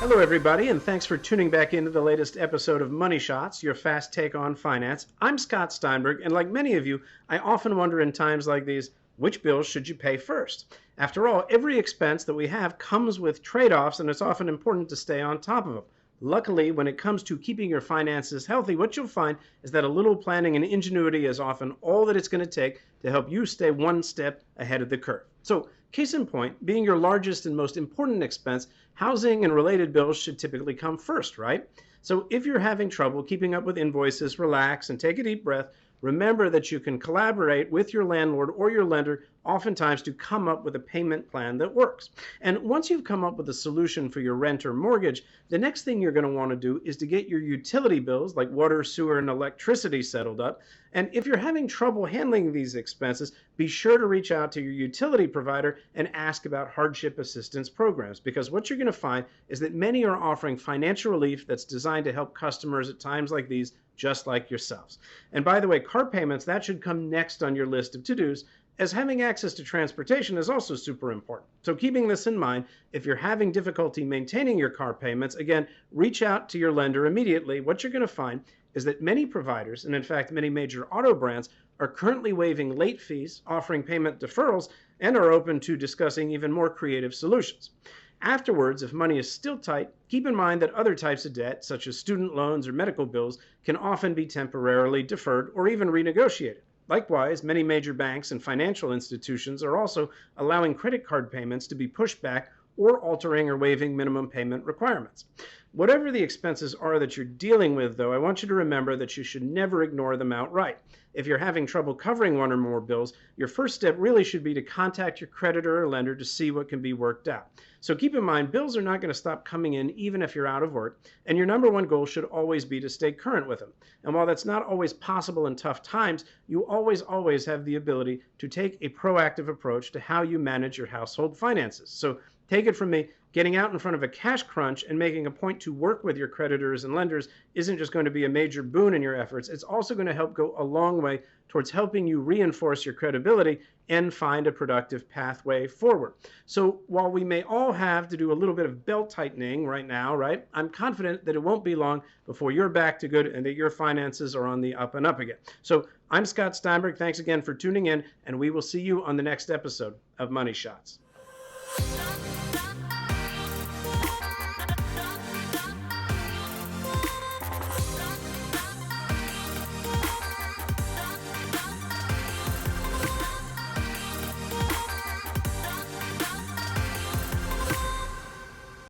Hello, everybody, and thanks for tuning back into the latest episode of Money Shots, your fast take on finance. I'm Scott Steinberg, and like many of you, I often wonder in times like these, which bills should you pay first? After all, every expense that we have comes with trade-offs, and it's often important to stay on top of them. Luckily, when it comes to keeping your finances healthy, what you'll find is that a little planning and ingenuity is often all that it's going to take to help you stay one step ahead of the curve. So, case in point, being your largest and most important expense, housing and related bills should typically come first, right? So if you're having trouble keeping up with invoices, relax and take a deep breath. Remember that you can collaborate with your landlord or your lender oftentimes to come up with a payment plan that works. And once you've come up with a solution for your rent or mortgage, the next thing you're going to want to do is to get your utility bills like water, sewer, and electricity settled up. And if you're having trouble handling these expenses, be sure to reach out to your utility provider and ask about hardship assistance programs, because what you're going to find is that many are offering financial relief that's designed to help customers at times like these, just like yourselves. And by the way, car payments, that should come next on your list of to-dos, as having access to transportation is also super important. So keeping this in mind, if you're having difficulty maintaining your car payments, again, reach out to your lender immediately. What you're going to find is that many providers, and in fact many major auto brands, are currently waiving late fees, offering payment deferrals, and are open to discussing even more creative solutions. Afterwards, if money is still tight, keep in mind that other types of debt, such as student loans or medical bills, can often be temporarily deferred or even renegotiated. Likewise, many major banks and financial institutions are also allowing credit card payments to be pushed back or altering or waiving minimum payment requirements. Whatever the expenses are that you're dealing with, though, I want you to remember that you should never ignore them outright. If you're having trouble covering one or more bills, your first step really should be to contact your creditor or lender to see what can be worked out. So keep in mind, bills are not going to stop coming in even if you're out of work, and your number one goal should always be to stay current with them. And while that's not always possible in tough times, you always have the ability to take a proactive approach to how you manage your household finances. So take it from me, getting out in front of a cash crunch and making a point to work with your creditors and lenders isn't just going to be a major boon in your efforts. It's also going to help go a long way towards helping you reinforce your credibility and find a productive pathway forward. So while we may all have to do a little bit of belt tightening right now, right, I'm confident that it won't be long before you're back to good and that your finances are on the up and up again. So I'm Scott Steinberg. Thanks again for tuning in, and we will see you on the next episode of Money Shots.